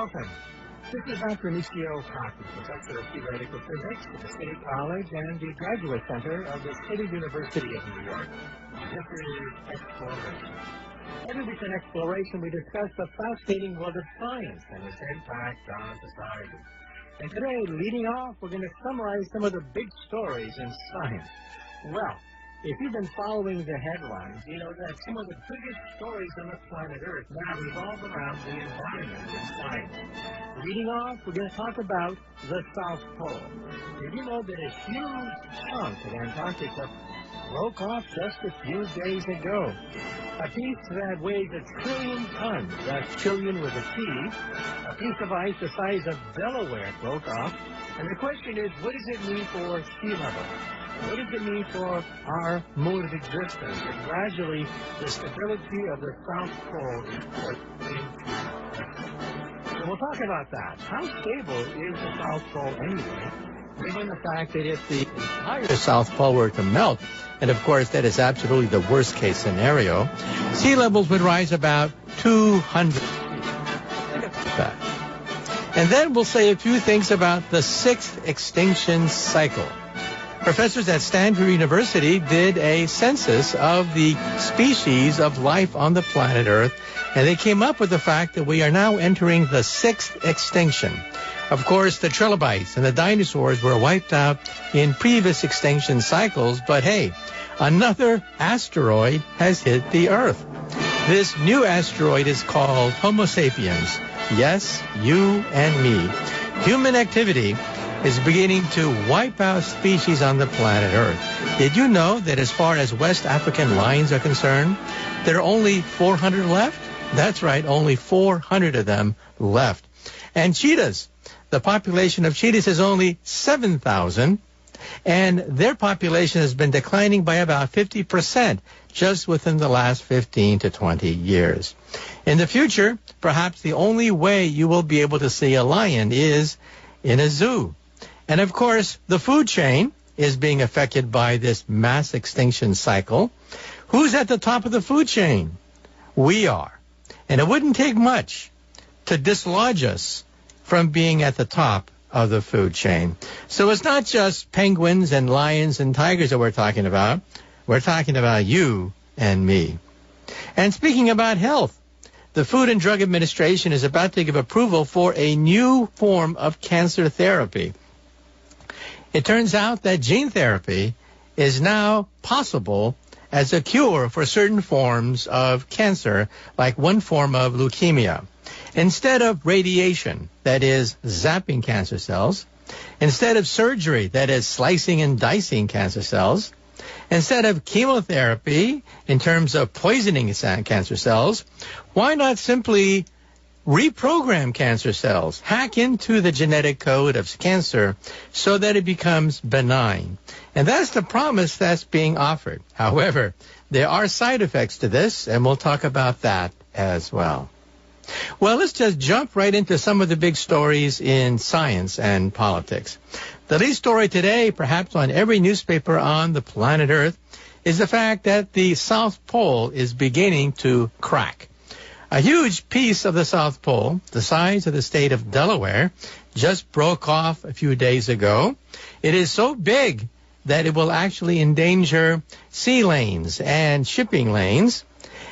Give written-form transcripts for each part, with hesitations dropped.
Welcome. This is Dr. Michio Kaku, professor of theoretical physics at the City College and the Graduate Center of the City University of New York. This is Exploration. Every week in Exploration, we discuss the fascinating world of science and its impact on society. And today, leading off, we're going to summarize some of the big stories in science. Well, if you've been following the headlines, you know that some of the biggest stories on the planet Earth now revolve around the environment and science. Leading off, we're going to talk about the South Pole. Did you know that a huge chunk of Antarctica broke off just a few days ago? A piece that weighs 1 trillion tons, that's trillion with a T, a piece of ice the size of Delaware broke off. And the question is, what does it mean for sea level? What does it mean for our mode of existence? And gradually, the stability of the South Pole is put into question. So we'll talk about that. How stable is the South Pole anyway, given the fact that if the entire South Pole were to melt, and of course that is absolutely the worst case scenario, sea levels would rise about 200 feet. Think about that. And then we'll say a few things about the 6th extinction cycle. Professors at Stanford University did a census of the species of life on the planet Earth, and they came up with the fact that we are now entering the 6th extinction. Of course, the trilobites and the dinosaurs were wiped out in previous extinction cycles, but hey, another asteroid has hit the Earth. This new asteroid is called Homo sapiens. Yes, you and me. Human activity is beginning to wipe out species on the planet Earth. Did you know that as far as West African lions are concerned, there are only 400 left? That's right, only 400 of them left. And cheetahs, the population of cheetahs is only 7,000, and their population has been declining by about 50% just within the last 15 to 20 years. In the future, perhaps the only way you will be able to see a lion is in a zoo. And of course, the food chain is being affected by this mass extinction cycle. Who's at the top of the food chain? We are. And it wouldn't take much to dislodge us from being at the top of the food chain. So it's not just penguins and lions and tigers that we're talking about. We're talking about you and me. And speaking about health, the Food and Drug Administration is about to give approval for a new form of cancer therapy. It turns out that gene therapy is now possible as a cure for certain forms of cancer, like one form of leukemia. Instead of radiation, that is zapping cancer cells, instead of surgery, that is slicing and dicing cancer cells, instead of chemotherapy in terms of poisoning cancer cells, why not simply reprogram cancer cells, hack into the genetic code of cancer so that it becomes benign? And that's the promise that's being offered. However, there are side effects to this, and we'll talk about that as well. Well, let's just jump right into some of the big stories in science and politics. The lead story today, perhaps on every newspaper on the planet Earth, is the fact that the South Pole is beginning to crack. A huge piece of the South Pole, the size of the state of Delaware, just broke off a few days ago. It is so big that it will actually endanger sea lanes and shipping lanes.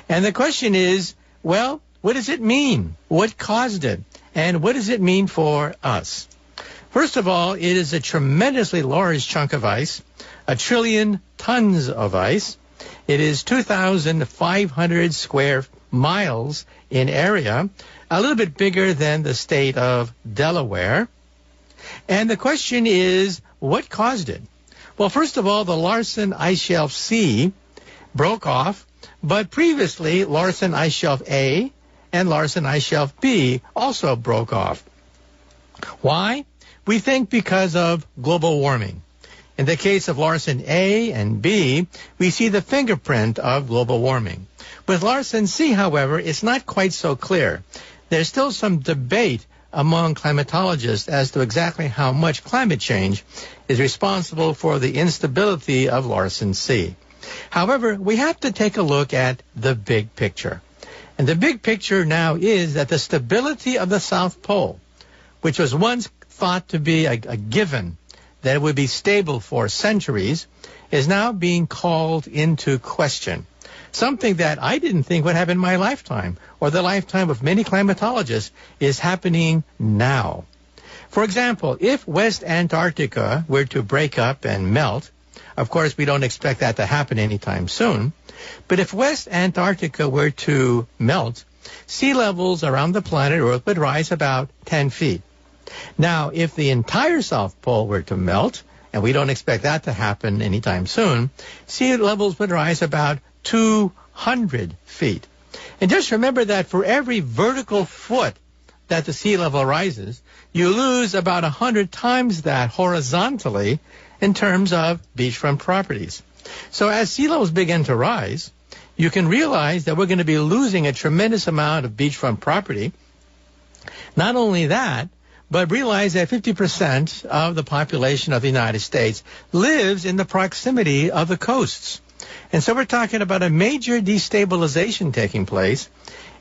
And the question is, well, what does it mean? What caused it? And what does it mean for us? First of all, it is a tremendously large chunk of ice, 1 trillion tons of ice. It is 2,500 square miles in area, a little bit bigger than the state of Delaware. And the question is, what caused it? Well, first of all, the Larsen Ice Shelf C broke off, but previously Larsen Ice Shelf A and Larsen Ice Shelf B also broke off. Why? We think because of global warming. In the case of Larsen A and B, we see the fingerprint of global warming. With Larsen C, however, it's not quite so clear. There's still some debate among climatologists as to exactly how much climate change is responsible for the instability of Larsen C. However, we have to take a look at the big picture. And the big picture now is that the stability of the South Pole, which was once thought to be a given, that it would be stable for centuries, is now being called into question. Something that I didn't think would happen in my lifetime, or the lifetime of many climatologists, is happening now. For example, if West Antarctica were to break up and melt, of course we don't expect that to happen anytime soon, but if West Antarctica were to melt, sea levels around the planet Earth would rise about 10 feet. Now, if the entire South Pole were to melt, and we don't expect that to happen anytime soon, sea levels would rise about 200 feet. And just remember that for every vertical foot that the sea level rises, you lose about 100 times that horizontally in terms of beachfront properties. So as sea levels begin to rise, you can realize that we're going to be losing a tremendous amount of beachfront property. Not only that, but realize that 50% of the population of the United States lives in the proximity of the coasts. And so we're talking about a major destabilization taking place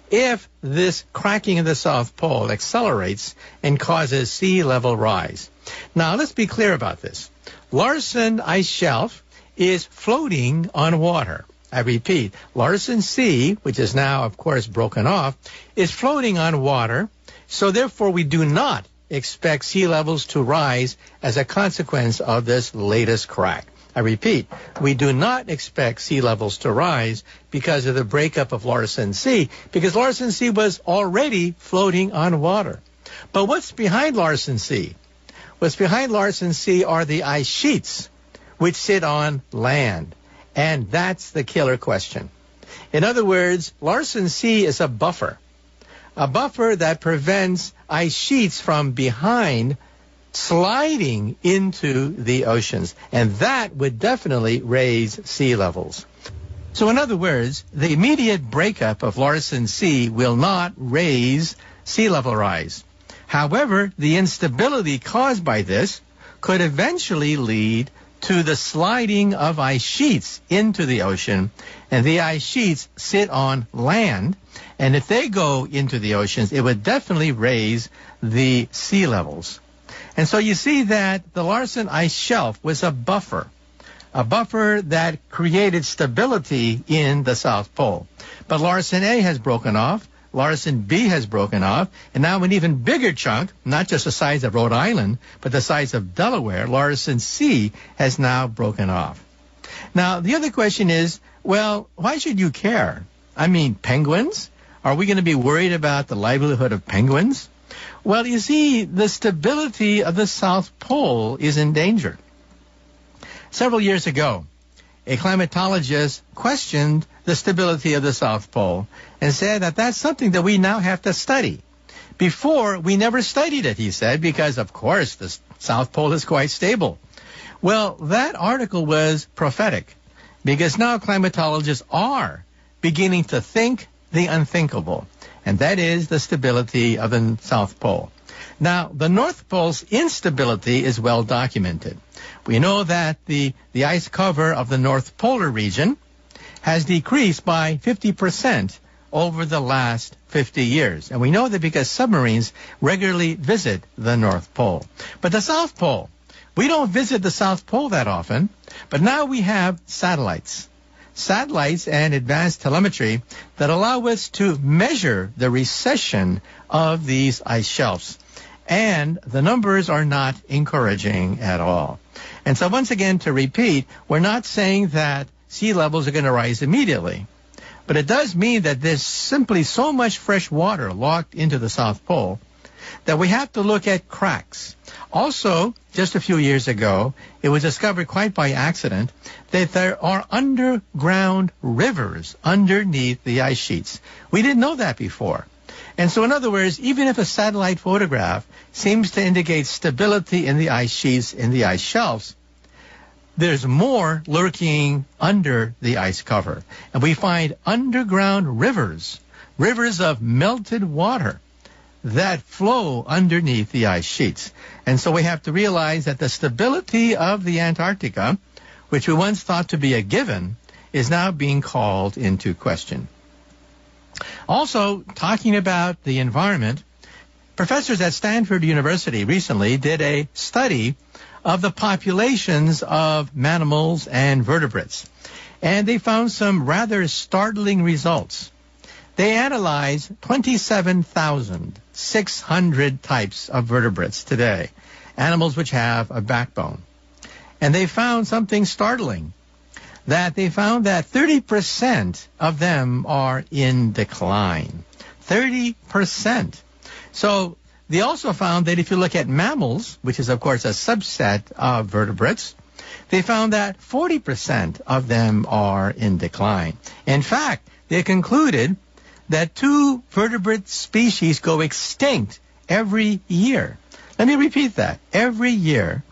if this cracking of the South Pole accelerates and causes sea level rise. Now, let's be clear about this. Larsen Ice Shelf is floating on water. I repeat, Larsen Sea, which is now, of course, broken off, is floating on water. So therefore, we do not expect sea levels to rise as a consequence of this latest crack. I repeat, we do not expect sea levels to rise because of the breakup of Larsen Sea, because Larsen Sea was already floating on water. But what's behind Larsen Sea? What's behind Larsen Sea are the ice sheets, which sit on land. And that's the killer question. In other words, Larsen Sea is a buffer that prevents ice sheets from behind sliding into the oceans. And that would definitely raise sea levels. So in other words, the immediate breakup of Larsen Sea will not raise sea level rise. However, the instability caused by this could eventually lead to the sliding of ice sheets into the ocean, and the ice sheets sit on land, and if they go into the oceans, it would definitely raise the sea levels. And so you see that the Larsen Ice Shelf was a buffer that created stability in the South Pole. But Larsen A has broken off, Larsen B has broken off, and now an even bigger chunk, not just the size of Rhode Island, but the size of Delaware, Larsen C has now broken off. Now, the other question is, well, why should you care? I mean, penguins? Are we going to be worried about the livelihood of penguins? Well, you see, the stability of the South Pole is in danger. Several years ago, a climatologist questioned the stability of the South Pole and said that that's something that we now have to study. Before, we never studied it, he said, because, of course, the South Pole is quite stable. Well, that article was prophetic, because now climatologists are beginning to think the unthinkable, and that is the stability of the South Pole. Now, the North Pole's instability is well documented. We know that the ice cover of the North Polar region has decreased by 50% over the last 50 years. And we know that because submarines regularly visit the North Pole. But the South Pole, we don't visit the South Pole that often, but now we have satellites and advanced telemetry that allow us to measure the recession of these ice shelves. And the numbers are not encouraging at all. And so once again, to repeat, we're not saying that sea levels are going to rise immediately. But it does mean that there's simply so much fresh water locked into the South Pole that we have to look at cracks. Also, just a few years ago, it was discovered quite by accident that there are underground rivers underneath the ice sheets. We didn't know that before. And so in other words, even if a satellite photograph seems to indicate stability in the ice sheets, in the ice shelves, there's more lurking under the ice cover. And we find underground rivers of melted water that flow underneath the ice sheets. And so we have to realize that the stability of the Antarctica, which we once thought to be a given, is now being called into question. Also, talking about the environment, professors at Stanford University recently did a study of the populations of mammals and vertebrates, and they found some rather startling results. They analyzed 27,600 types of vertebrates today, animals which have a backbone. And they found something startling, that they found that 30% of them are in decline. 30%. So they also found that if you look at mammals, which is of course a subset of vertebrates, they found that 40% of them are in decline. In fact, they concluded that 2 vertebrate species go extinct every year. Let me repeat that. Every year,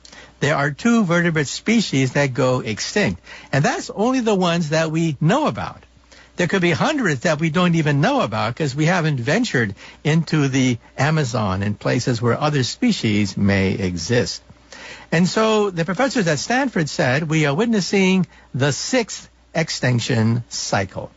there are 2 vertebrate species that go extinct. And that's only the ones that we know about. There could be hundreds that we don't even know about because we haven't ventured into the Amazon and places where other species may exist. And so the professors at Stanford said we are witnessing the 6th extinction cycle.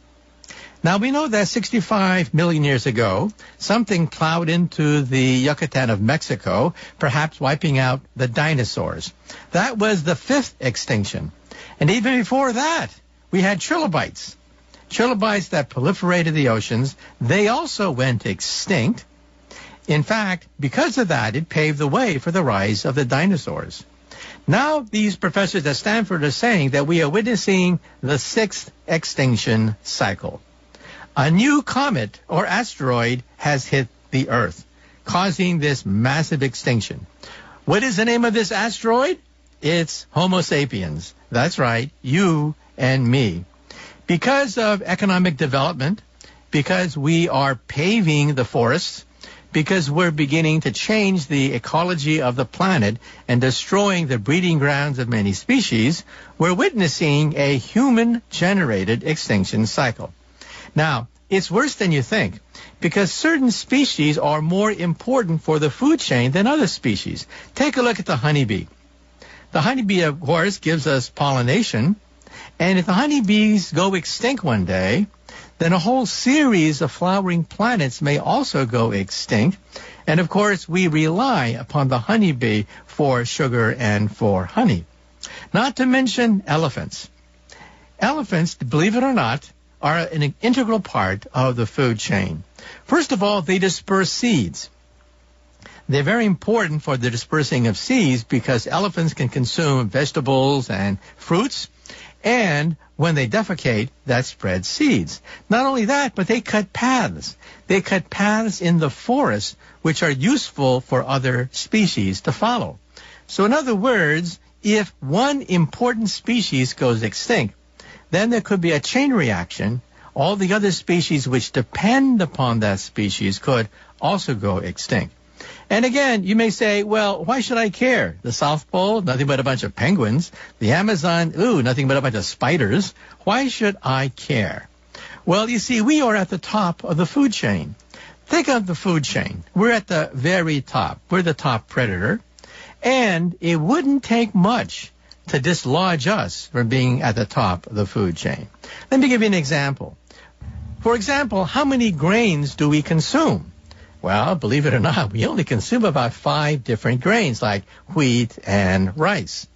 Now, we know that 65 million years ago, something plowed into the Yucatan of Mexico, perhaps wiping out the dinosaurs. That was the 5th extinction. And even before that, we had trilobites. Trilobites that proliferated the oceans. They also went extinct. In fact, because of that, it paved the way for the rise of the dinosaurs. Now, these professors at Stanford are saying that we are witnessing the 6th extinction cycle. A new comet or asteroid has hit the Earth, causing this massive extinction. What is the name of this asteroid? It's Homo sapiens. That's right, you and me. Because of economic development, because we are paving the forests, because we're beginning to change the ecology of the planet and destroying the breeding grounds of many species, we're witnessing a human-generated extinction cycle. Now, it's worse than you think, because certain species are more important for the food chain than other species. Take a look at the honeybee. The honeybee, of course, gives us pollination, and if the honeybees go extinct one day, then a whole series of flowering planets may also go extinct. And, of course, we rely upon the honeybee for sugar and for honey. Not to mention elephants. Elephants, believe it or not, are an integral part of the food chain. First of all, they disperse seeds. They're very important for the dispersing of seeds because elephants can consume vegetables and fruits, and when they defecate, that spreads seeds. Not only that, but they cut paths. They cut paths in the forest which are useful for other species to follow. So in other words, if one important species goes extinct, then there could be a chain reaction. All the other species which depend upon that species could also go extinct. And again, you may say, well, why should I care? The South Pole, nothing but a bunch of penguins. The Amazon, nothing but a bunch of spiders. Why should I care? Well, you see, we are at the top of the food chain. Think of the food chain. We're at the very top. We're the top predator. And it wouldn't take much to dislodge us from being at the top of the food chain. Let me give you an example. For example, how many grains do we consume? Well, believe it or not, we only consume about 5 different grains, like wheat and rice.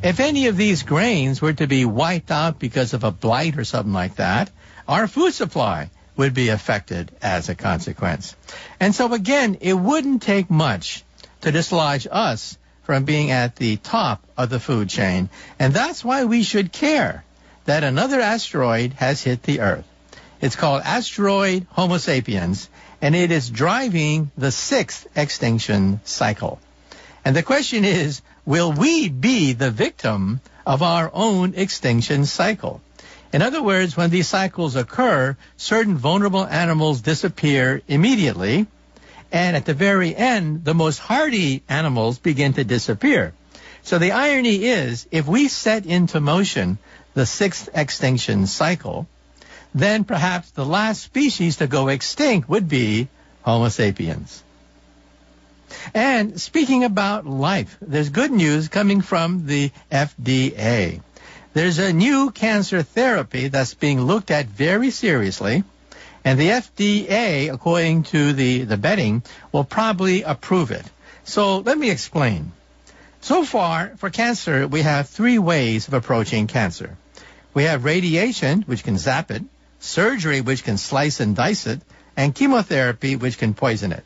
If any of these grains were to be wiped out because of a blight or something like that, our food supply would be affected as a consequence. And so again, it wouldn't take much to dislodge us from being at the top of the food chain. And that's why we should care that another asteroid has hit the Earth. It's called asteroid Homo sapiens, and it is driving the 6th extinction cycle. And the question is, will we be the victim of our own extinction cycle? In other words, when these cycles occur, certain vulnerable animals disappear immediately, and at the very end, the most hardy animals begin to disappear. So the irony is, if we set into motion the 6th extinction cycle, then perhaps the last species to go extinct would be Homo sapiens. And speaking about life, there's good news coming from the FDA. There's a new cancer therapy that's being looked at very seriously, And the FDA, according to the betting, will probably approve it. So let me explain. So far, for cancer, we have three ways of approaching cancer. We have radiation, which can zap it, surgery, which can slice and dice it, and chemotherapy, which can poison it.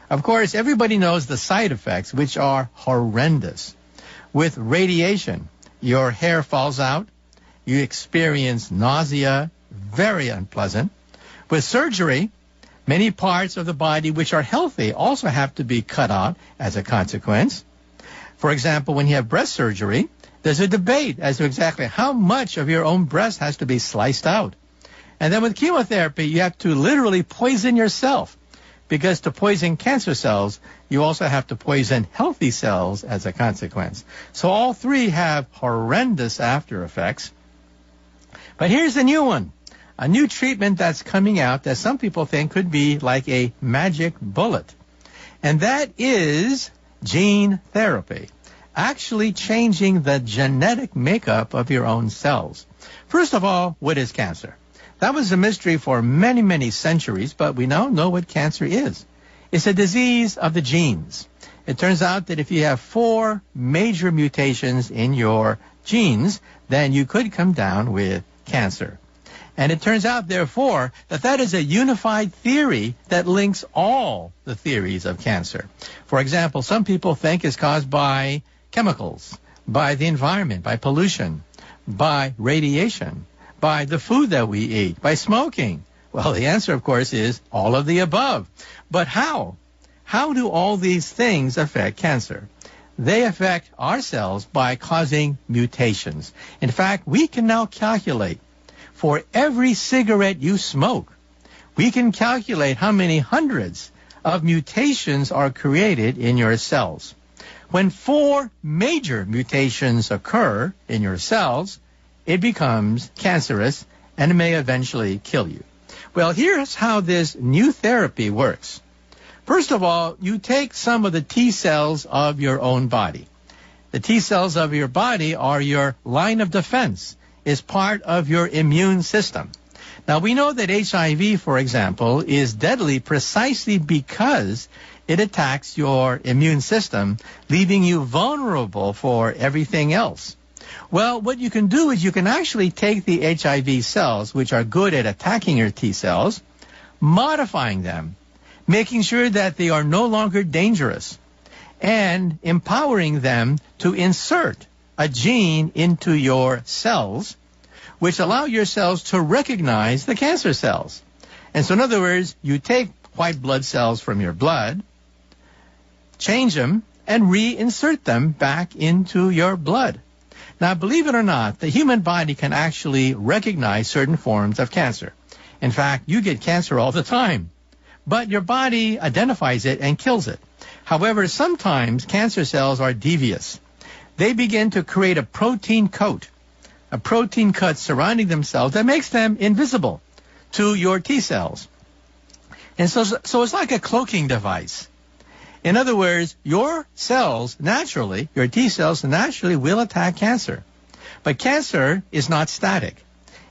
Of course, everybody knows the side effects, which are horrendous. With radiation, your hair falls out, you experience nausea, very unpleasant. With surgery, many parts of the body which are healthy also have to be cut out as a consequence. For example, when you have breast surgery, there's a debate as to exactly how much of your own breast has to be sliced out. And then with chemotherapy, you have to literally poison yourself, because to poison cancer cells, you also have to poison healthy cells as a consequence. So all three have horrendous after effects. But here's a new one, a new treatment that's coming out that some people think could be like a magic bullet. And that is gene therapy, actually changing the genetic makeup of your own cells. First of all, what is cancer? That was a mystery for many, many centuries, but we now know what cancer is. It's a disease of the genes. It turns out that if you have 4 major mutations in your genes, then you could come down with cancer. And it turns out, therefore, that that is a unified theory that links all the theories of cancer. For example, some people think it's caused by chemicals, by the environment, by pollution, by radiation, by the food that we eat, by smoking. Well, the answer, of course, is all of the above. But how? How do all these things affect cancer? They affect our cells by causing mutations. In fact, we can now calculate for every cigarette you smoke, we can calculate how many hundreds of mutations are created in your cells. When 4 major mutations occur in your cells, it becomes cancerous and it may eventually kill you. Well, here's how this new therapy works. First of all, you take some of the T cells of your own body. The T cells of your body are your line of defense, is part of your immune system. Now, we know that HIV, for example, is deadly precisely because it attacks your immune system, leaving you vulnerable for everything else. Well, what you can do is you can actually take the HIV cells, which are good at attacking your T cells, modifying them, making sure that they are no longer dangerous, and empowering them to insert a gene into your cells, which allow your cells to recognize the cancer cells. And so in other words, you take white blood cells from your blood, change them, and reinsert them back into your blood. Now, believe it or not, the human body can actually recognize certain forms of cancer. In fact, you get cancer all the time, but your body identifies it and kills it. However, sometimes cancer cells are devious. They begin to create a protein coat surrounding themselves that makes them invisible to your T cells. And so it's like a cloaking device. In other words, your cells naturally, your T cells naturally will attack cancer. But cancer is not static.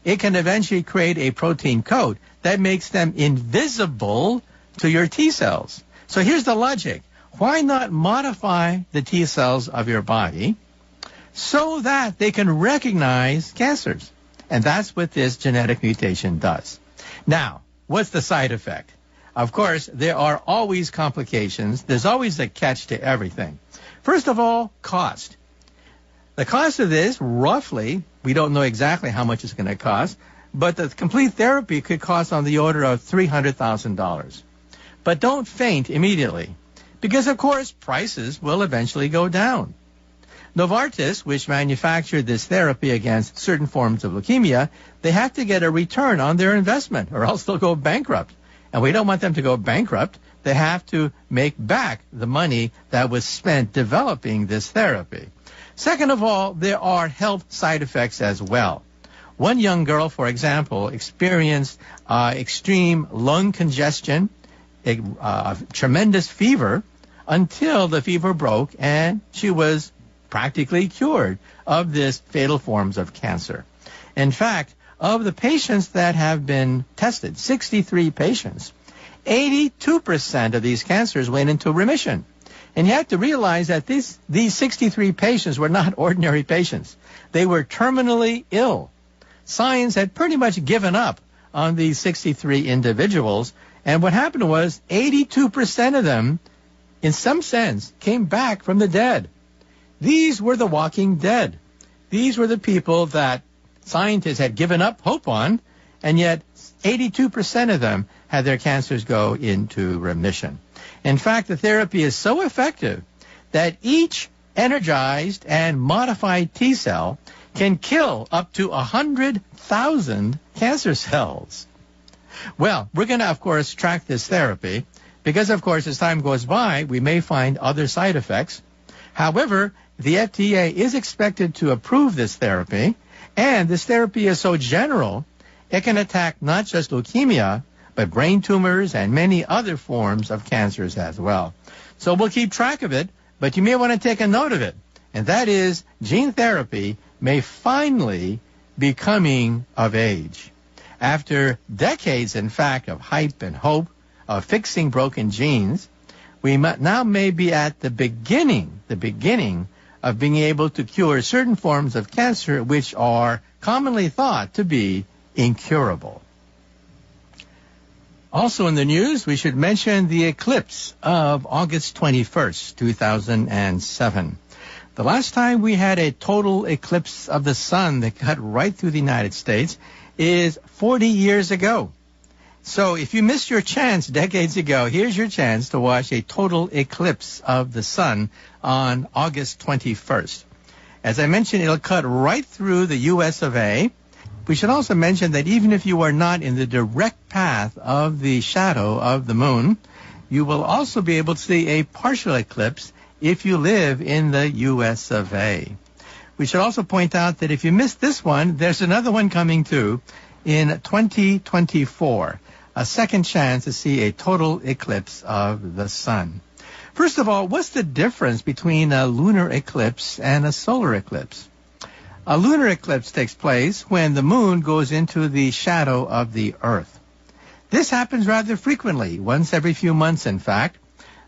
It can eventually create a protein coat that makes them invisible to your T cells. So here's the logic. Why not modify the T cells of your body so that they can recognize cancers? And that's what this genetic mutation does. Now, what's the side effect? Of course, there are always complications. There's always a catch to everything. First of all, cost. The cost of this, roughly, we don't know exactly how much it's going to cost, but the complete therapy could cost on the order of $300,000. But don't faint immediately, because, of course, prices will eventually go down. Novartis, which manufactured this therapy against certain forms of leukemia, they have to get a return on their investment, or else they'll go bankrupt. And we don't want them to go bankrupt. They have to make back the money that was spent developing this therapy. Second of all, there are health side effects as well. One young girl, for example, experienced extreme lung congestion, a tremendous fever, until the fever broke and she was practically cured of this fatal forms of cancer. In fact, of the patients that have been tested, 63 patients, 82% of these cancers went into remission. And you have to realize that these 63 patients were not ordinary patients. They were terminally ill. Science had pretty much given up on these 63 individuals. And what happened was 82% of them, in some sense, came back from the dead. These were the walking dead. These were the people that scientists had given up hope on, and yet 82% of them had their cancers go into remission. In fact, the therapy is so effective that each energized and modified T cell can kill up to 100,000 cancer cells. Well, we're going to, of course, track this therapy because, of course, as time goes by, we may find other side effects. However, the FDA is expected to approve this therapy, and this therapy is so general, it can attack not just leukemia, but brain tumors and many other forms of cancers as well. So we'll keep track of it, but you may want to take a note of it, and that is gene therapy may finally be coming of age. After decades, in fact, of hype and hope of fixing broken genes, we now may be at the beginning of being able to cure certain forms of cancer which are commonly thought to be incurable. Also in the news, we should mention the eclipse of August 21st, 2007. The last time we had a total eclipse of the sun that cut right through the United States is 40 years ago. So if you missed your chance decades ago, here's your chance to watch a total eclipse of the sun on August 21st. As I mentioned, it'll cut right through the U.S. of A. We should also mention that even if you are not in the direct path of the shadow of the moon, you will also be able to see a partial eclipse if you live in the U.S. of A. We should also point out that if you missed this one, there's another one coming too in 2024, a second chance to see a total eclipse of the sun. First of all, what's the difference between a lunar eclipse and a solar eclipse? A lunar eclipse takes place when the moon goes into the shadow of the Earth. This happens rather frequently, once every few months in fact.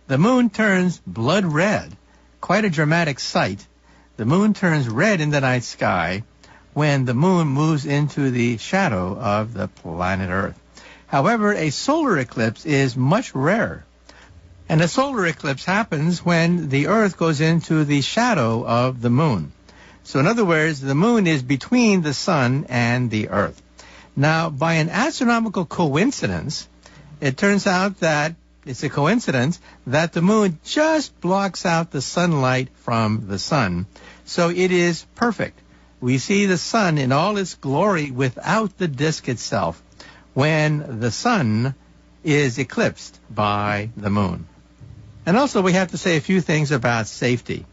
The moon turns blood red, quite a dramatic sight. The moon turns red in the night sky when the moon moves into the shadow of the planet Earth. However, a solar eclipse is much rarer. And a solar eclipse happens when the Earth goes into the shadow of the moon. So in other words, the moon is between the sun and the Earth. Now, by an astronomical coincidence, it turns out that it's a coincidence that the moon just blocks out the sunlight from the sun. So it is perfect. We see the sun in all its glory without the disk itself when the sun is eclipsed by the moon. And also we have to say a few things about safety.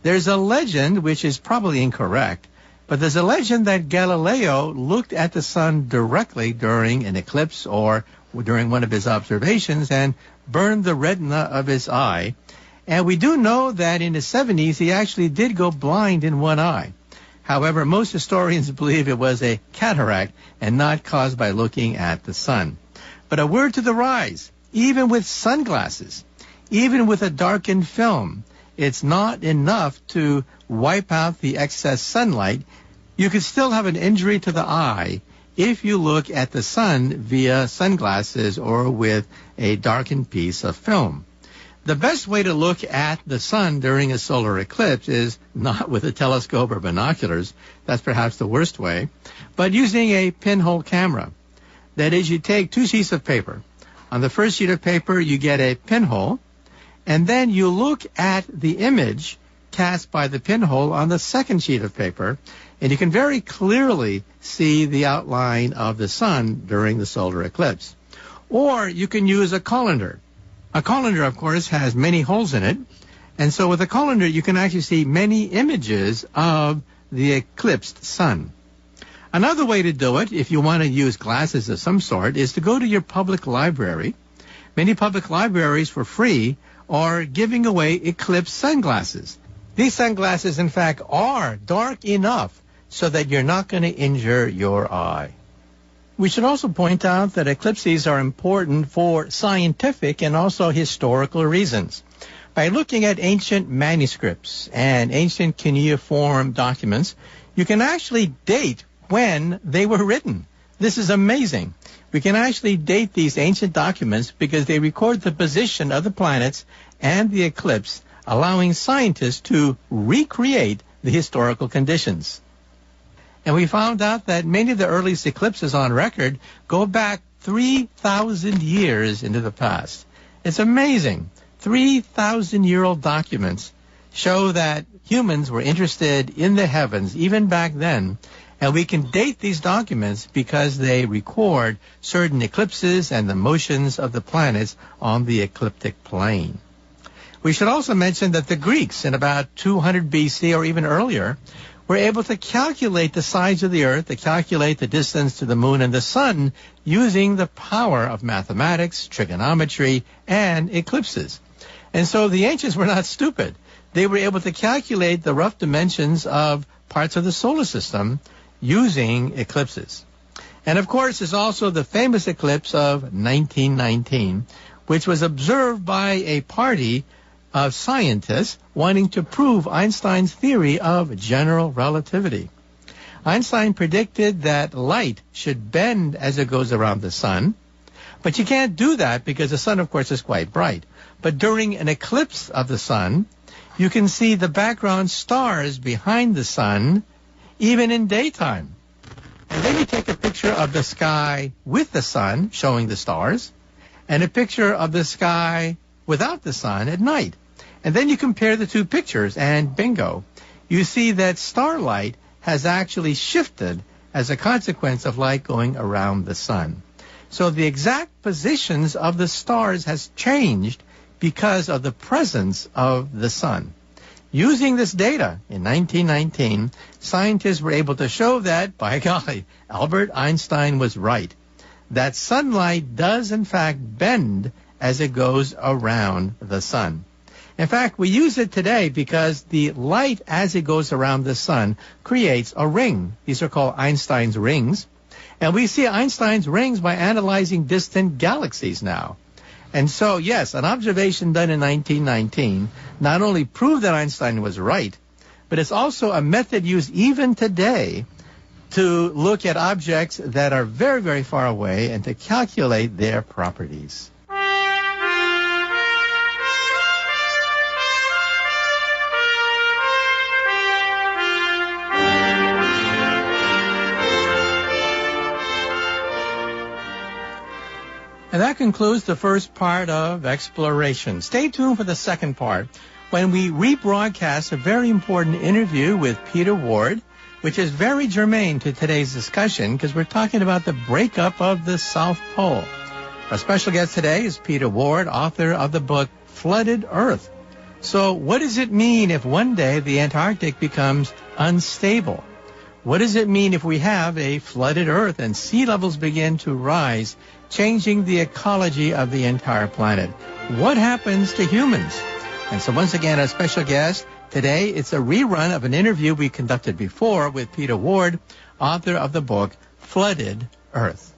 There's a legend, which is probably incorrect, but there's a legend that Galileo looked at the sun directly during an eclipse or during one of his observations and burned the retina of his eye. And we do know that in his 70s he actually did go blind in one eye. However, most historians believe it was a cataract and not caused by looking at the sun. But a word to the wise, even with sunglasses, even with a darkened film, it's not enough to wipe out the excess sunlight. You could still have an injury to the eye if you look at the sun via sunglasses or with a darkened piece of film. The best way to look at the sun during a solar eclipse is not with a telescope or binoculars. That's perhaps the worst way, but using a pinhole camera. That is, you take two sheets of paper. On the first sheet of paper, you get a pinhole, and then you look at the image cast by the pinhole on the second sheet of paper, and you can very clearly see the outline of the sun during the solar eclipse. Or you can use a colander. A colander, of course, has many holes in it, and so with a colander you can actually see many images of the eclipsed sun. Another way to do it, if you want to use glasses of some sort, is to go to your public library. Many public libraries for free are giving away eclipse sunglasses. These sunglasses, in fact, are dark enough so that you're not going to injure your eye. We should also point out that eclipses are important for scientific and also historical reasons. By looking at ancient manuscripts and ancient cuneiform documents, you can actually date when they were written. This is amazing. We can actually date these ancient documents because they record the position of the planets and the eclipse, allowing scientists to recreate the historical conditions. And we found out that many of the earliest eclipses on record go back 3,000 years into the past. It's amazing. 3,000-year-old documents show that humans were interested in the heavens even back then. And we can date these documents because they record certain eclipses and the motions of the planets on the ecliptic plane. We should also mention that the Greeks in about 200 BC or even earlier were able to calculate the size of the Earth, to calculate the distance to the moon and the sun using the power of mathematics, trigonometry, and eclipses. And so the ancients were not stupid. They were able to calculate the rough dimensions of parts of the solar system using eclipses. And of course, there's also the famous eclipse of 1919, which was observed by a party of scientists wanting to prove Einstein's theory of general relativity. Einstein predicted that light should bend as it goes around the sun, but you can't do that because the sun, of course, is quite bright. But during an eclipse of the sun, you can see the background stars behind the sun, even in daytime. And then you take a picture of the sky with the sun, showing the stars, and a picture of the sky without the sun at night. And then you compare the two pictures, and bingo, you see that starlight has actually shifted as a consequence of light going around the sun. So the exact positions of the stars has changed because of the presence of the sun. Using this data in 1919, scientists were able to show that, by golly, Albert Einstein was right, that sunlight does in fact bend as it goes around the sun. In fact, we use it today because the light as it goes around the sun creates a ring. These are called Einstein's rings. And we see Einstein's rings by analyzing distant galaxies now. And so, yes, an observation done in 1919 not only proved that Einstein was right, but it's also a method used even today to look at objects that are very, very far away and to calculate their properties. And that concludes the first part of Exploration. Stay tuned for the second part when we rebroadcast a very important interview with Peter Ward, which is very germane to today's discussion because we're talking about the breakup of the South Pole. Our special guest today is Peter Ward, author of the book Flooded Earth. So what does it mean if one day the Antarctic becomes unstable? What does it mean if we have a flooded Earth and sea levels begin to rise, changing the ecology of the entire planet? What happens to humans? And so once again, our special guest today, it's a rerun of an interview we conducted before with Peter Ward, author of the book Flooded Earth.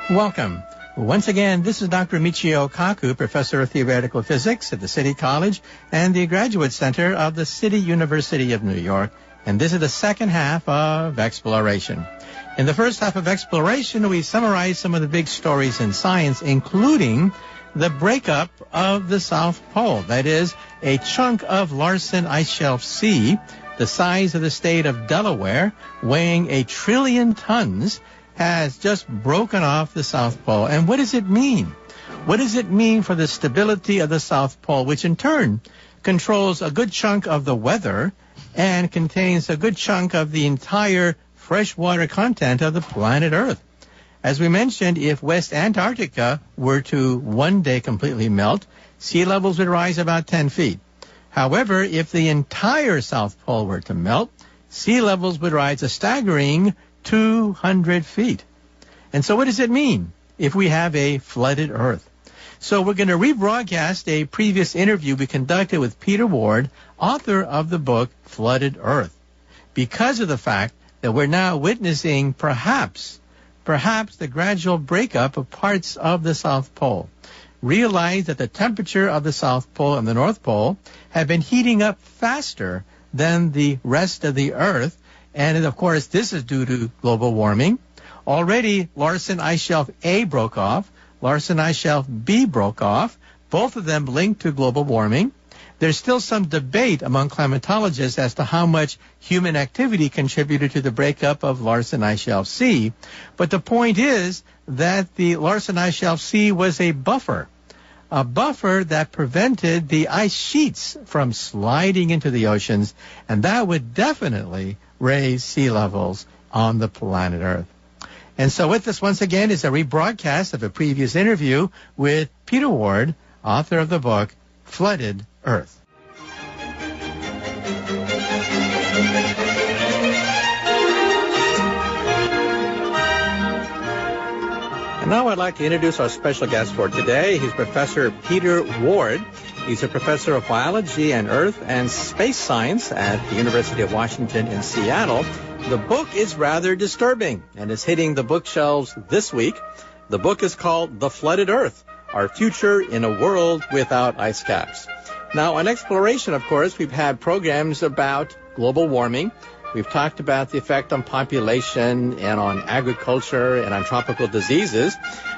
Welcome. Once again, this is Dr. Michio Kaku, Professor of Theoretical Physics at the City College and the Graduate Center of the City University of New York. And this is the second half of Exploration. In the first half of Exploration, we summarized some of the big stories in science, including the breakup of the South Pole. That is, a chunk of Larsen Ice Shelf C, the size of the state of Delaware, weighing 1 trillion tons, has just broken off the South Pole. And what does it mean? What does it mean for the stability of the South Pole, which in turn controls a good chunk of the weather and contains a good chunk of the entire freshwater content of the planet Earth? As we mentioned, if West Antarctica were to one day completely melt, sea levels would rise about 10 feet. However, if the entire South Pole were to melt, sea levels would rise a staggering 200 feet. And so what does it mean if we have a flooded Earth? So we're going to rebroadcast a previous interview we conducted with Peter Ward, author of the book Flooded Earth, because of the fact that we're now witnessing perhaps the gradual breakup of parts of the South Pole. Realize that the temperature of the South Pole and the North Pole have been heating up faster than the rest of the Earth. And of course, this is due to global warming. Already, Larsen Ice Shelf A broke off. Larsen Ice Shelf B broke off. Both of them linked to global warming. There's still some debate among climatologists as to how much human activity contributed to the breakup of Larsen Ice Shelf C. But the point is that the Larsen Ice Shelf C was a buffer that prevented the ice sheets from sliding into the oceans, and that would definitely raise sea levels on the planet Earth. And so with us once again is a rebroadcast of a previous interview with Peter Ward, author of the book Flooded Earth. And now I'd like to introduce our special guest for today. He's Professor Peter Ward. He's a professor of biology and earth and space science at the University of Washington in Seattle. The book is rather disturbing and is hitting the bookshelves this week. The book is called The Flooded Earth, Our Future in a World Without Ice Caps. Now, on exploration, of course, we've had programs about global warming. We've talked about the effect on population and on agriculture and on tropical diseases.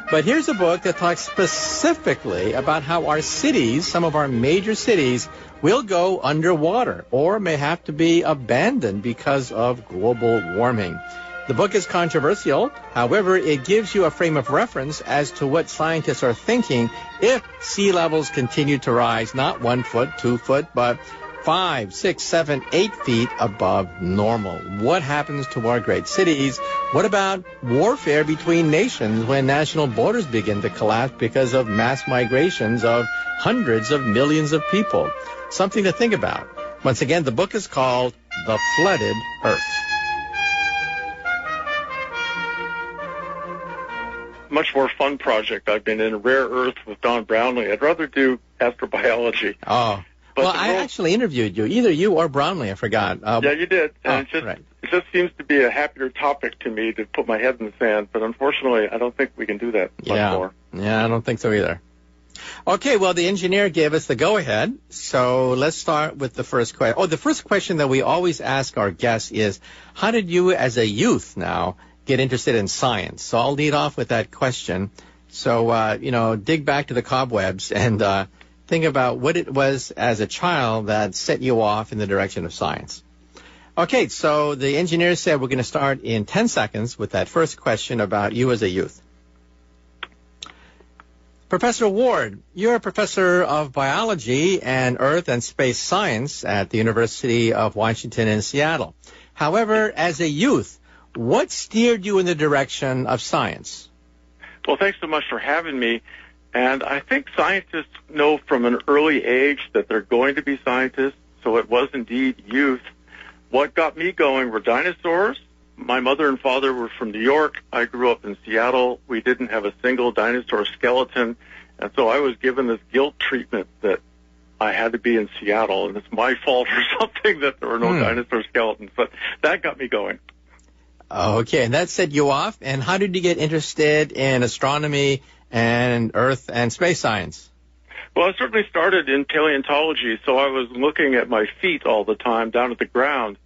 But here's a book that talks specifically about how our cities, some of our major cities, will go underwater or may have to be abandoned because of global warming. The book is controversial. However, it gives you a frame of reference as to what scientists are thinking if sea levels continue to rise, not 1 foot, 2 foot, but 5, 6, 7, 8 feet above normal. What happens to our great cities? What about warfare between nations when national borders begin to collapse because of mass migrations of hundreds of millions of people? Something to think about. Once again, the book is called The Flooded Earth. Much more fun project I've been in, Rare Earth with Don Brownlee. I'd rather do astrobiology. Oh. Well, I actually interviewed you, either you or Brownlee, I forgot. Yeah, you did. And it just seems to be a happier topic to me to put my head in the sand. But unfortunately, I don't think we can do that much more. Yeah, I don't think so either. Okay, well, the engineer gave us the go-ahead. So let's start with the first question. Oh, the first question that we always ask our guests is, how did you as a youth now get interested in science? So I'll lead off with that question. So, dig back to the cobwebs and think about what it was as a child that set you off in the direction of science. Okay, so the engineer said we're going to start in 10 seconds with that first question about you as a youth. Professor Ward, you're a professor of biology and earth and space science at the University of Washington in Seattle. However, as a youth, what steered you in the direction of science? Well, thanks so much for having me. And I think scientists know from an early age that they're going to be scientists, so it was indeed youth. What got me going were dinosaurs. My mother and father were from New York. I grew up in Seattle. We didn't have a single dinosaur skeleton, and so I was given this guilt treatment that I had to be in Seattle, and it's my fault or something that there were no dinosaur skeletons. But that got me going. Okay, and that set you off. And how did you get interested in astronomy and earth and space science? Well, I certainly started in paleontology, so I was looking at my feet all the time down at the ground.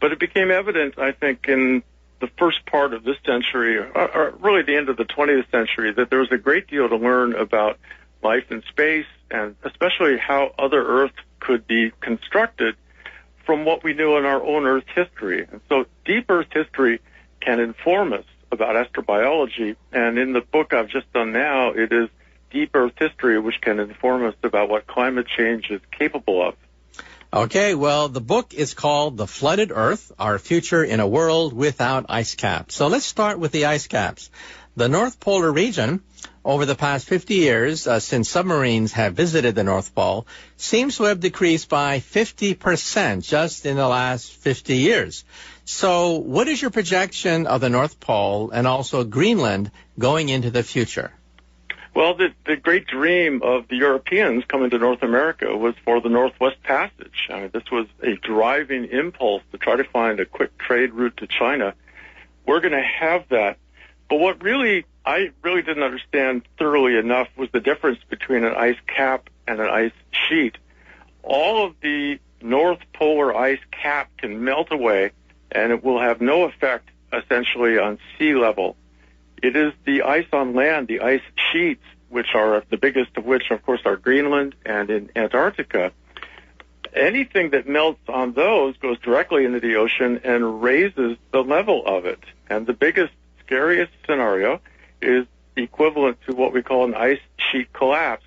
But it became evident, I think, in the first part of this century, or really the end of the 20th century, that there was a great deal to learn about life in space and especially how other Earth could be constructed from what we knew in our own Earth history. And so deep Earth history can inform us about astrobiology, and in the book I've just done now, it is Deep Earth History, which can inform us about what climate change is capable of. Okay, well, the book is called The Flooded Earth, Our Future in a World Without Ice Caps. So let's start with the ice caps. The North Polar region over the past 50 years, since submarines have visited the North Pole, seems to have decreased by 50% just in the last 50 years. So what is your projection of the North Pole and also Greenland going into the future? Well, the great dream of the Europeans coming to North America was for the Northwest Passage. I mean, this was a driving impulse to try to find a quick trade route to China. We're going to have that. But what I really didn't understand thoroughly enough was the difference between an ice cap and an ice sheet. All of the North Polar ice cap can melt away, and it will have no effect, essentially, on sea level. It is the ice on land, the ice sheets, which are the biggest of which, of course, are Greenland and in Antarctica. Anything that melts on those goes directly into the ocean and raises the level of it. And the biggest, scariest scenario is equivalent to what we call an ice sheet collapse.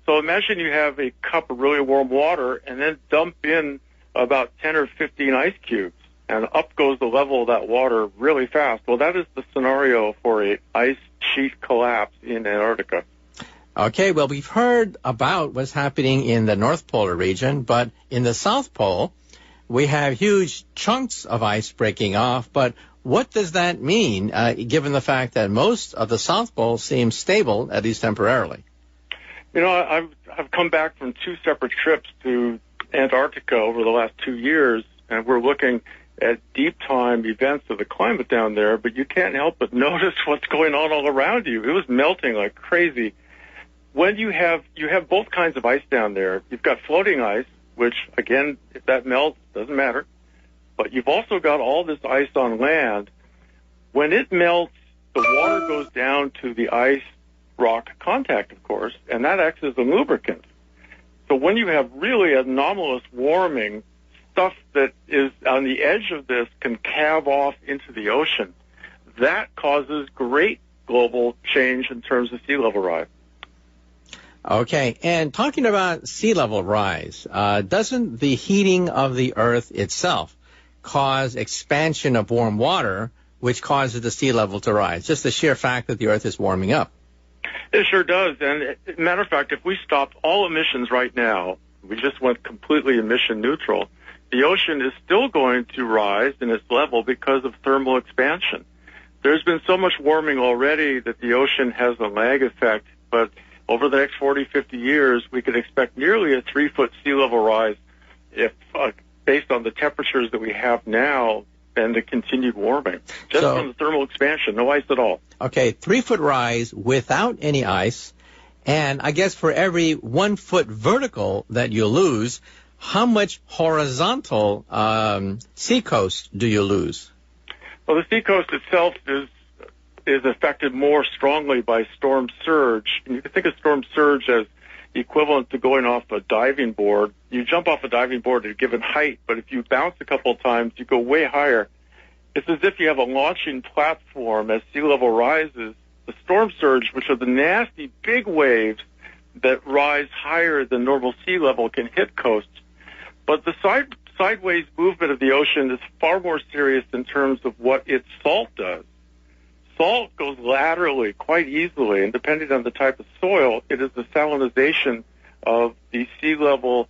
So imagine you have a cup of really warm water and then dump in about 10 or 15 ice cubes, and up goes the level of that water really fast. Well, that is the scenario for a ice sheet collapse in Antarctica. Okay, well, we've heard about what's happening in the North Polar region, but in the South Pole, we have huge chunks of ice breaking off. But what does that mean, given the fact that most of the South Pole seems stable, at least temporarily? You know, I've come back from 2 separate trips to Antarctica over the last 2 years, and we're looking at deep time events of the climate down there, but you can't help but notice what's going on all around you. It was melting like crazy. When you have both kinds of ice down there, you've got floating ice, which, again, if that melts, doesn't matter. But you've also got all this ice on land. When it melts, the water goes down to the ice rock contact, of course, and that acts as a lubricant. So when you have really anomalous warming, stuff that is on the edge of this can calve off into the ocean. That causes great global change in terms of sea level rise. Okay, and talking about sea level rise, doesn't the heating of the Earth itself cause expansion of warm water, which causes the sea level to rise? Just the sheer fact that the Earth is warming up. It sure does. And matter of fact, if we stopped all emissions right now, we just went completely emission neutral, the ocean is still going to rise in its level because of thermal expansion. There's been so much warming already that the ocean has a lag effect, but over the next 40, 50 years, we could expect nearly a 3-foot sea level rise if, based on the temperatures that we have now and the continued warming. Just from the thermal expansion, no ice at all. Okay, 3-foot rise without any ice, and I guess for every 1 foot vertical that you lose, how much horizontal seacoast do you lose? Well, the seacoast itself is affected more strongly by storm surge. And you can think of storm surge as equivalent to going off a diving board. You jump off a diving board at a given height, but if you bounce a couple of times, you go way higher. It's as if you have a launching platform as sea level rises. The storm surge, which are the nasty big waves that rise higher than normal sea level, can hit coasts. But the sideways movement of the ocean is far more serious in terms of what its salt does. Salt goes laterally quite easily, and depending on the type of soil, it is the salinization of the sea level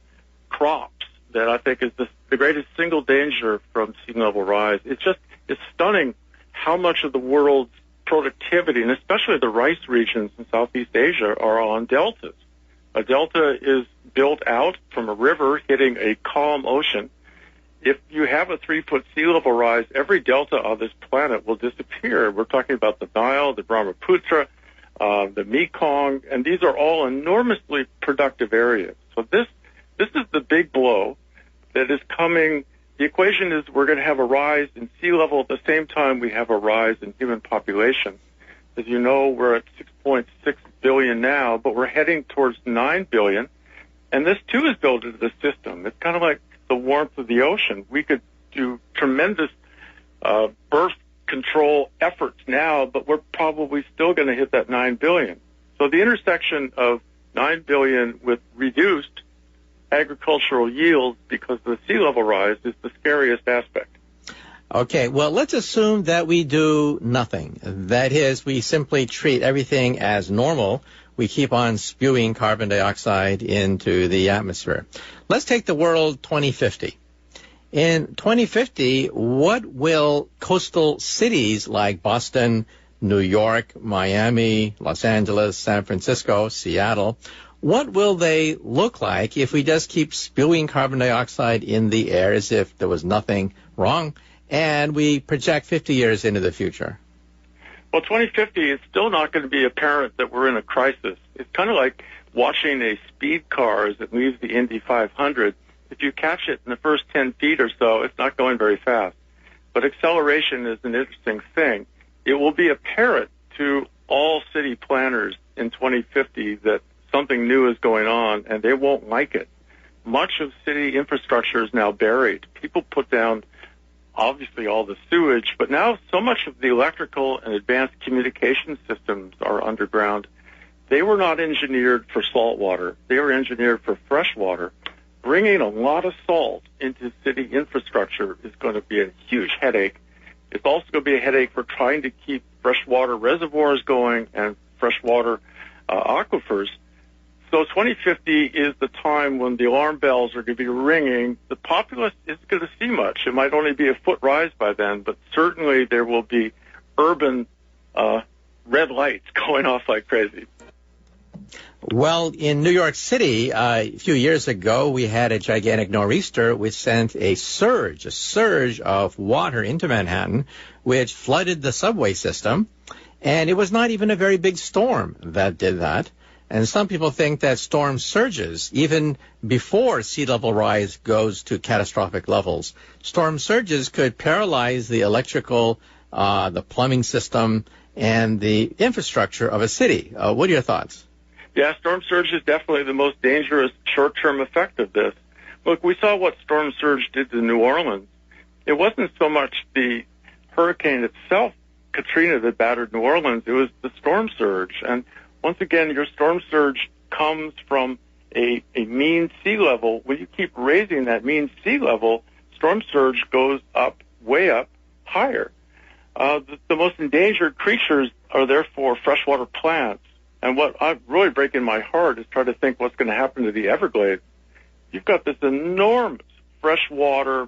crops that I think is the greatest single danger from sea level rise. It's stunning how much of the world's productivity, and especially the rice regions in Southeast Asia, are on deltas. A delta is built out from a river hitting a calm ocean. If you have a 3-foot sea level rise, every delta on this planet will disappear. We're talking about the Nile, the Brahmaputra, the Mekong, and these are all enormously productive areas. So this is the big blow that is coming. The equation is we're going to have a rise in sea level at the same time we have a rise in human population. As you know, we're at 6.6 billion now, but we're heading towards 9 billion. And this, too, is built into the system. It's kind of like the warmth of the ocean. We could do tremendous birth control efforts now, but we're probably still going to hit that 9 billion. So the intersection of 9 billion with reduced agricultural yields because of the sea level rise is the scariest aspect. Okay, well, let's assume that we do nothing. That is, we simply treat everything as normal. We keep on spewing carbon dioxide into the atmosphere. Let's take the world 2050. In 2050, what will coastal cities like Boston, New York, Miami, Los Angeles, San Francisco, Seattle, what will they look like if we just keep spewing carbon dioxide in the air as if there was nothing wrong, and we project 50 years into the future? Well, 2050 is still not going to be apparent that we're in a crisis. It's kind of like watching a speed car as it leaves the Indy 500. If you catch it in the first 10 feet or so, it's not going very fast. But acceleration is an interesting thing. It will be apparent to all city planners in 2050 that something new is going on, and they won't like it. Much of city infrastructure is now buried. People put down, obviously, all the sewage, but now so much of the electrical and advanced communication systems are underground. They were not engineered for salt water. They were engineered for fresh water. Bringing a lot of salt into city infrastructure is going to be a huge headache. It's also going to be a headache for trying to keep freshwater reservoirs going and freshwater aquifers. So 2050 is the time when the alarm bells are going to be ringing. The populace isn't going to see much. It might only be a foot rise by then, but certainly there will be urban red lights going off like crazy. Well, in New York City, a few years ago, we had a gigantic nor'easter which sent a surge of water into Manhattan, which flooded the subway system. And it was not even a very big storm that did that. And some people think that storm surges, even before sea level rise goes to catastrophic levels, storm surges could paralyze the electrical, the plumbing system, and the infrastructure of a city. What are your thoughts? Yeah, storm surge is definitely the most dangerous short-term effect of this. Look, we saw what storm surge did to New Orleans. It wasn't so much the hurricane itself, Katrina, that battered New Orleans. It was the storm surge. And once again, your storm surge comes from a mean sea level. When you keep raising that mean sea level, storm surge goes up, way up, higher. The most endangered creatures are therefore freshwater plants. And what I'm really breaking my heart is trying to think what's going to happen to the Everglades. You've got this enormous freshwater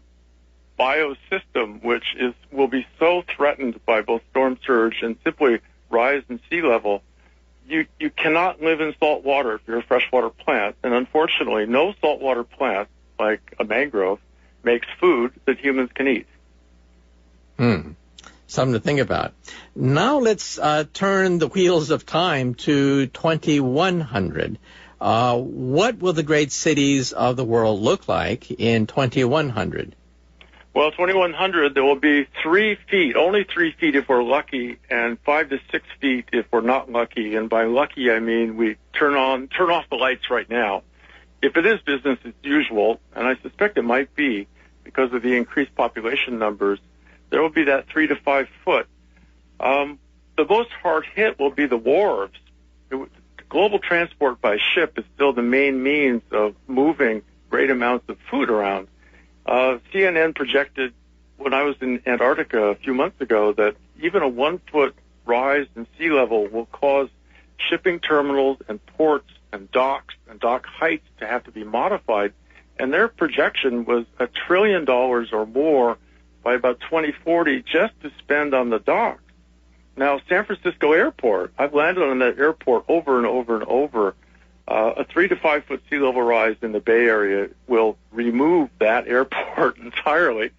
biosystem, which will be so threatened by both storm surge and simply rise in sea level. You cannot live in salt water if you're a freshwater plant. And unfortunately, no saltwater plant, like a mangrove, makes food that humans can eat. Something to think about. Now let's turn the wheels of time to 2100. What will the great cities of the world look like in 2100? Well, 2100, there will be 3 feet, only 3 feet if we're lucky, and 5 to 6 feet if we're not lucky. And by lucky, I mean we turn off the lights right now. If it is business as usual, and I suspect it might be because of the increased population numbers, there will be that 3 to 5 foot. The most hard hit will be the wharves. Global transport by ship is still the main means of moving great amounts of food around. CNN projected when I was in Antarctica a few months ago that even a 1 foot rise in sea level will cause shipping terminals and ports and docks and dock heights to have to be modified. And their projection was $1 trillion or more by about 2040 just to spend on the docks. Now, San Francisco Airport, I've landed on that airport over and over and over. A 3 to 5 foot sea level rise in the Bay Area will remove that airport entirely.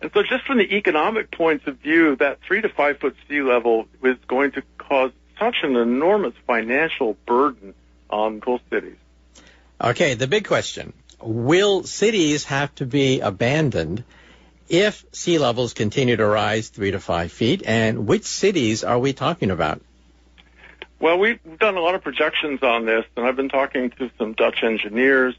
And so just from the economic points of view, that 3 to 5 foot sea level is going to cause such an enormous financial burden on coastal cities. Okay, the big question. Will cities have to be abandoned if sea levels continue to rise 3 to 5 feet, and which cities are we talking about? Well, we've done a lot of projections on this, and I've been talking to some Dutch engineers.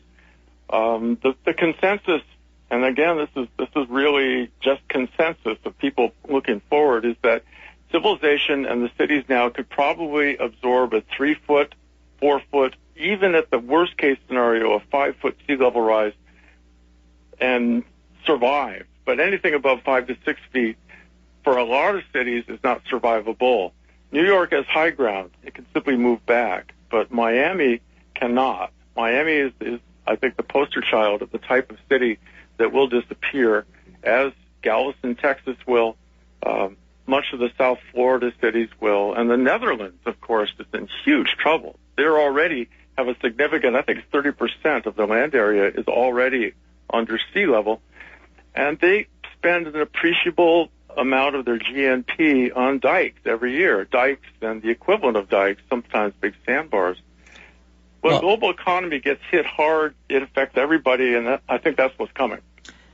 The consensus, and again, this is really just consensus of people looking forward, is that civilization and the cities now could probably absorb a 3 foot, 4 foot, even at the worst case scenario, a 5 foot sea level rise, and survive. but anything above 5 to 6 feet for a lot of cities is not survivable. New York has high ground. It can simply move back, but Miami cannot. Miami is I think, the poster child of the type of city that will disappear, as Galveston, Texas will, much of the South Florida cities will, and the Netherlands, of course, is in huge trouble. They're already have a significant, I think 30% of the land area is already under sea level, and they spend an appreciable amount of their GNP on dikes every year. Dikes and the equivalent of dikes, sometimes big sandbars. When global economy gets hit hard, it affects everybody, and I think that's what's coming.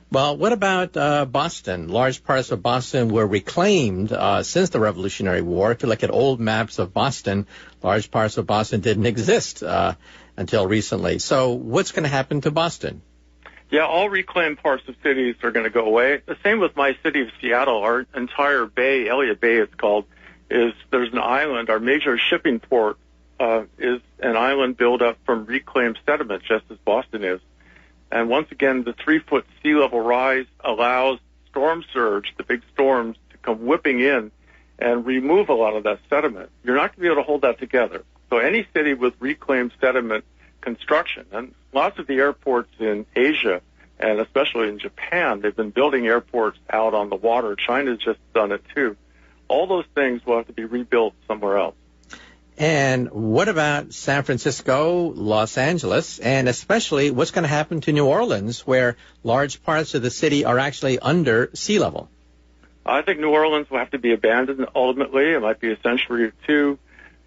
Well, what about Boston? Large parts of Boston were reclaimed since the Revolutionary War. If you look at old maps of Boston, large parts of Boston didn't exist until recently. So what's going to happen to Boston? Yeah, all reclaimed parts of cities are going to go away. The same with my city of Seattle. Our entire bay, Elliott Bay it's called, there's an island. Our major shipping port is an island built up from reclaimed sediment, just as Boston is. And once again, the 3-foot sea level rise allows storm surge, the big storms, to come whipping in and remove a lot of that sediment. You're not going to be able to hold that together. So any city with reclaimed sediment construction, and lots of the airports in Asia, and especially in Japan, they've been building airports out on the water. China's just done it too. All those things will have to be rebuilt somewhere else. And what about San Francisco, Los Angeles, and especially what's going to happen to New Orleans, where large parts of the city are actually under sea level? I think New Orleans will have to be abandoned ultimately. It might be a century or two.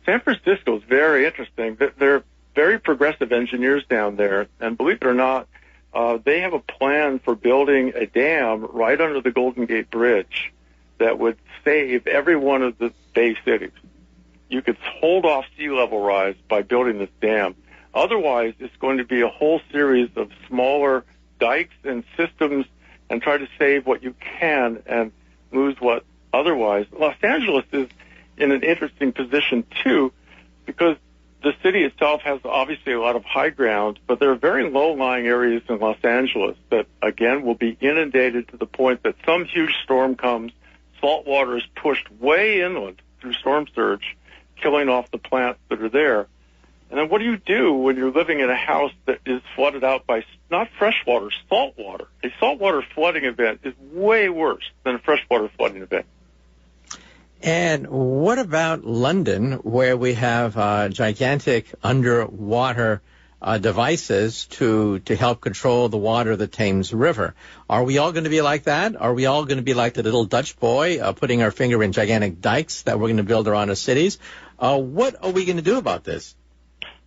San Francisco is very interesting. They're very progressive engineers down there, and believe it or not, they have a plan for building a dam right under the Golden Gate Bridge that would save every one of the Bay cities. You could hold off sea level rise by building this dam. Otherwise, it's going to be a whole series of smaller dikes and systems and try to save what you can and lose what otherwise. Los Angeles is in an interesting position, too, because the city itself has obviously a lot of high ground, but there are very low-lying areas in Los Angeles that, again, will be inundated to the point that some huge storm comes, salt water is pushed way inland through storm surge, killing off the plants that are there. And then what do you do when you're living in a house that is flooded out by not fresh water, salt water? A saltwater flooding event is way worse than a freshwater flooding event. And what about London, where we have gigantic underwater devices to help control the water of the Thames River? Are we all going to be like that? Are we all going to be like the little Dutch boy putting our finger in gigantic dikes that we're going to build around our cities? What are we going to do about this?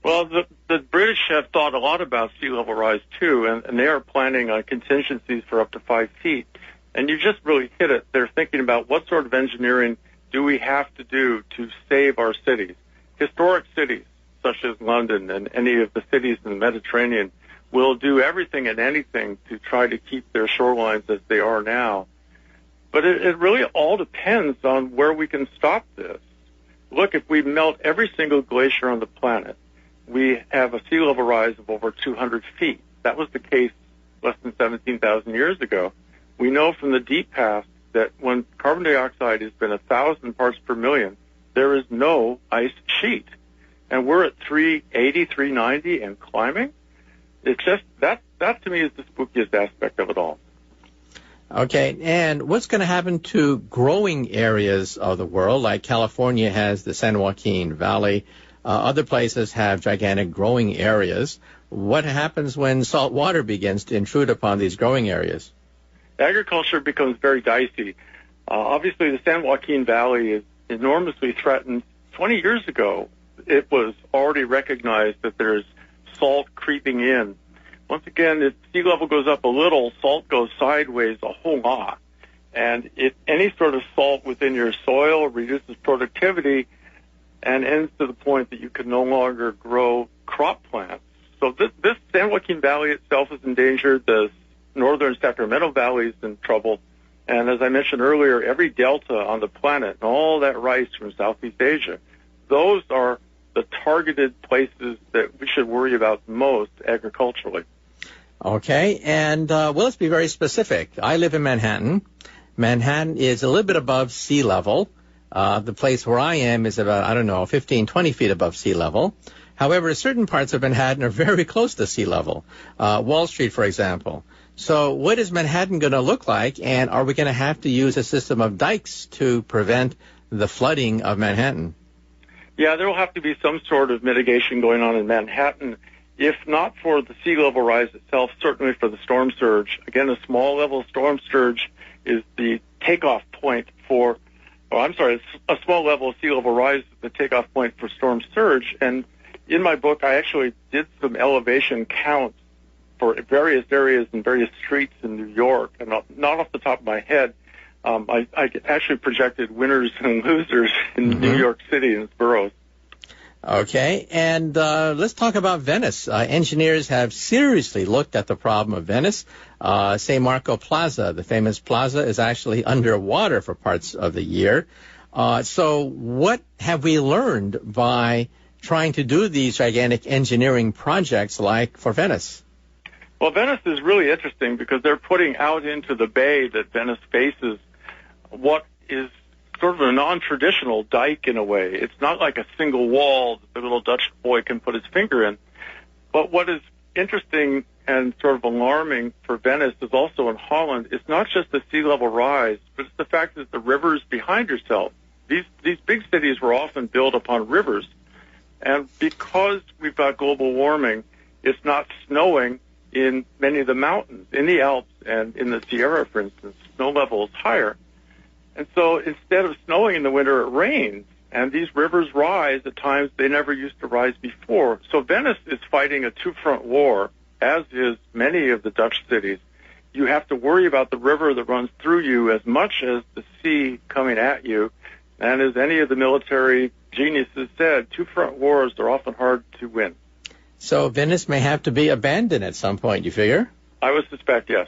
Well, the British have thought a lot about sea level rise, too, and they are planning on contingencies for up to 5 feet. And you just really hit it. They're thinking about what sort of engineering do we have to do to save our cities. Historic cities, such as London and any of the cities in the Mediterranean, will do everything and anything to try to keep their shorelines as they are now. But it really all depends on where we can stop this. Look, if we melt every single glacier on the planet, we have a sea level rise of over 200 feet. That was the case less than 17,000 years ago. We know from the deep past that when carbon dioxide has been 1,000 parts per million, there is no ice sheet. And we're at 380, 390 and climbing. It's just, that to me is the spookiest aspect of it all. Okay, and what's going to happen to growing areas of the world? Like California has the San Joaquin Valley. Other places have gigantic growing areas. What happens when salt water begins to intrude upon these growing areas? Agriculture becomes very dicey. Obviously, the San Joaquin Valley is enormously threatened. 20 years ago, it was already recognized that there's salt creeping in. Once again, if sea level goes up a little, salt goes sideways a whole lot. And if any sort of salt within your soil reduces productivity and ends to the point that you can no longer grow crop plants. So this San Joaquin Valley itself is endangered. The northern Sacramento Valley is in trouble. And as I mentioned earlier, every delta on the planet and all that rice from Southeast Asia, those are the targeted places that we should worry about most agriculturally. Okay, and let's be very specific. I live in Manhattan. Manhattan is a little bit above sea level. The place where I am is about, 15, 20 feet above sea level. However, certain parts of Manhattan are very close to sea level. Wall Street, for example. So what is Manhattan going to look like, and are we going to have to use a system of dikes to prevent the flooding of Manhattan? Yeah, there will have to be some sort of mitigation going on in Manhattan, if not for the sea level rise itself, certainly for the storm surge. Again, a small level storm surge is the takeoff point for, a small level sea level rise is the takeoff point for storm surge. And in my book, I actually did some elevation counts for various areas and various streets in New York, and not off the top of my head. I actually projected winners and losers in New York City and its boroughs. Okay, and let's talk about Venice. Engineers have seriously looked at the problem of Venice. San Marco Plaza, the famous plaza, is actually underwater for parts of the year. So what have we learned by trying to do these gigantic engineering projects like for Venice? Well, Venice is really interesting because they're putting out into the bay that Venice faces what is sort of a non-traditional dike in a way. It's not like a single wall that the little Dutch boy can put his finger in. But what is interesting and sort of alarming for Venice is also in Holland. It's not just the sea level rise, but it's the fact that the rivers behind yourself. These big cities were often built upon rivers. And because we've got global warming, it's not snowing in many of the mountains. In the Alps and in the Sierra, for instance, snow level is higher. And so instead of snowing in the winter, it rains. And these rivers rise at times they never used to rise before. So Venice is fighting a two-front war, as is many of the Dutch cities. You have to worry about the river that runs through you as much as the sea coming at you. And as any of the military geniuses said, two-front wars are often hard to win. So Venice may have to be abandoned at some point, you figure? I would suspect, yes.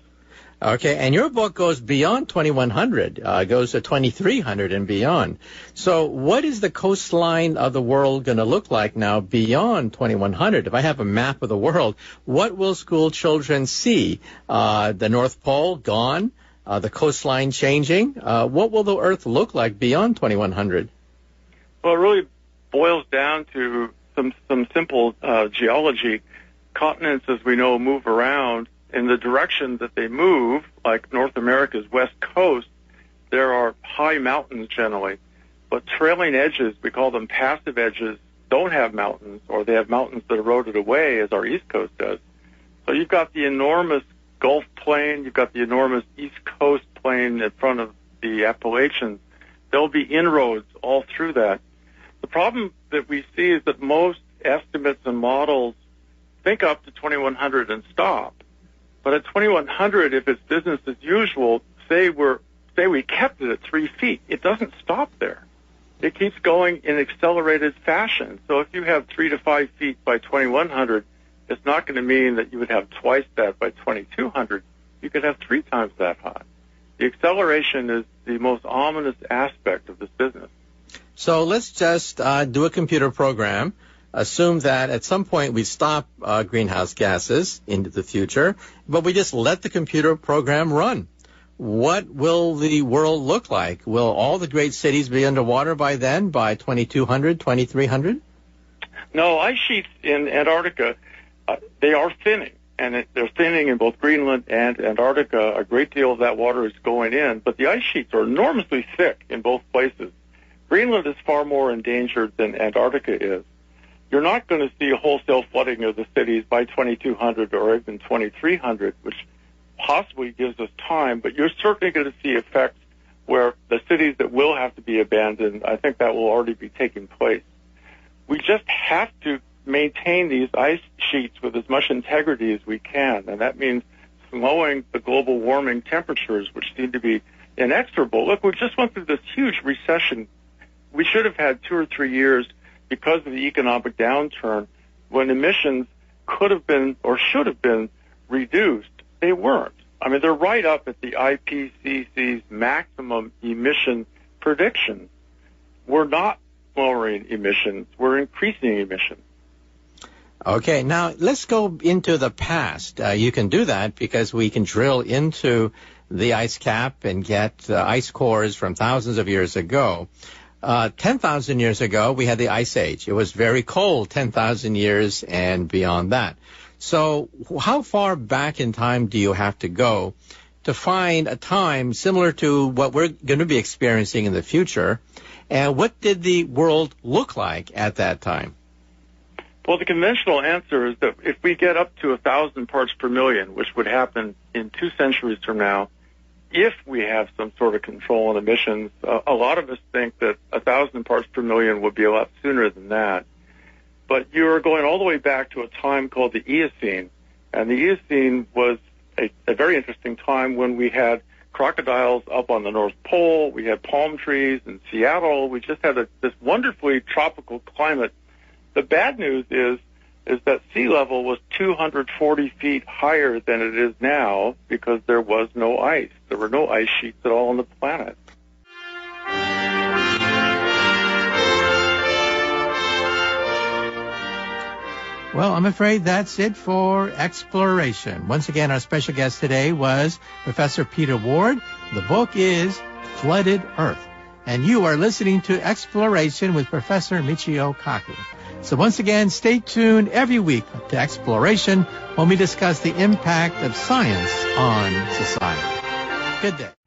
Okay, and your book goes beyond 2100, goes to 2300 and beyond. So what is the coastline of the world going to look like now beyond 2100? If I have a map of the world, what will school children see? The North Pole gone? The coastline changing? What will the Earth look like beyond 2100? Well, it really boils down to some simple geology. Continents, as we know, move around. In the direction that they move, like North America's west coast, there are high mountains generally. But trailing edges, we call them passive edges, don't have mountains, or they have mountains that eroded away, as our east coast does. So you've got the enormous Gulf Plain, you've got the enormous East Coast Plain in front of the Appalachians. There'll be inroads all through that. The problem that we see is that most estimates and models think up to 2100 and stop. But at 2100, if it's business as usual, say we kept it at 3 feet, it doesn't stop there. It keeps going in accelerated fashion. So if you have 3 to 5 feet by 2100, it's not going to mean that you would have twice that by 2200. You could have 3 times that high. The acceleration is the most ominous aspect of this business. So let's just do a computer program. Assume that at some point we stop greenhouse gases into the future, but we just let the computer program run. What will the world look like? Will all the great cities be underwater by then, by 2200, 2300? No, ice sheets in Antarctica, they are thinning, and they're thinning in both Greenland and Antarctica. A great deal of that water is going in, but the ice sheets are enormously thick in both places. Greenland is far more endangered than Antarctica is. You're not going to see a wholesale flooding of the cities by 2200 or even 2300, which possibly gives us time, but you're certainly going to see effects where the cities that will have to be abandoned, I think that will already be taking place. We just have to maintain these ice sheets with as much integrity as we can, and that means slowing the global warming temperatures, which seem to be inexorable. Look, we just went through this huge recession. We should have had 2 or 3 years because of the economic downturn when emissions could have been or should have been reduced. They weren't. I mean, they're right up at the IPCC's maximum emission prediction. We're not lowering emissions. We're increasing emissions. Okay, now let's go into the past. You can do that because we can drill into the ice cap and get ice cores from thousands of years ago. 10,000 years ago, we had the Ice Age. It was very cold 10,000 years and beyond that. So how far back in time do you have to go to find a time similar to what we're going to be experiencing in the future? And what did the world look like at that time? Well, the conventional answer is that if we get up to 1,000 parts per million, which would happen in 2 centuries from now, if we have some sort of control on emissions, a lot of us think that 1,000 parts per million would be a lot sooner than that. But you're going all the way back to a time called the Eocene. And the Eocene was a very interesting time when we had crocodiles up on the North Pole. We had palm trees in Seattle. We just had this wonderfully tropical climate. The bad news is that sea level was 240 feet higher than it is now because there was no ice. There were no ice sheets at all on the planet. Well, I'm afraid that's it for Exploration. Once again, our special guest today was Professor Peter Ward. The book is Flooded Earth. And you are listening to Exploration with Professor Michio Kaku. So once again, stay tuned every week to Exploration when we discuss the impact of science on society. Good day.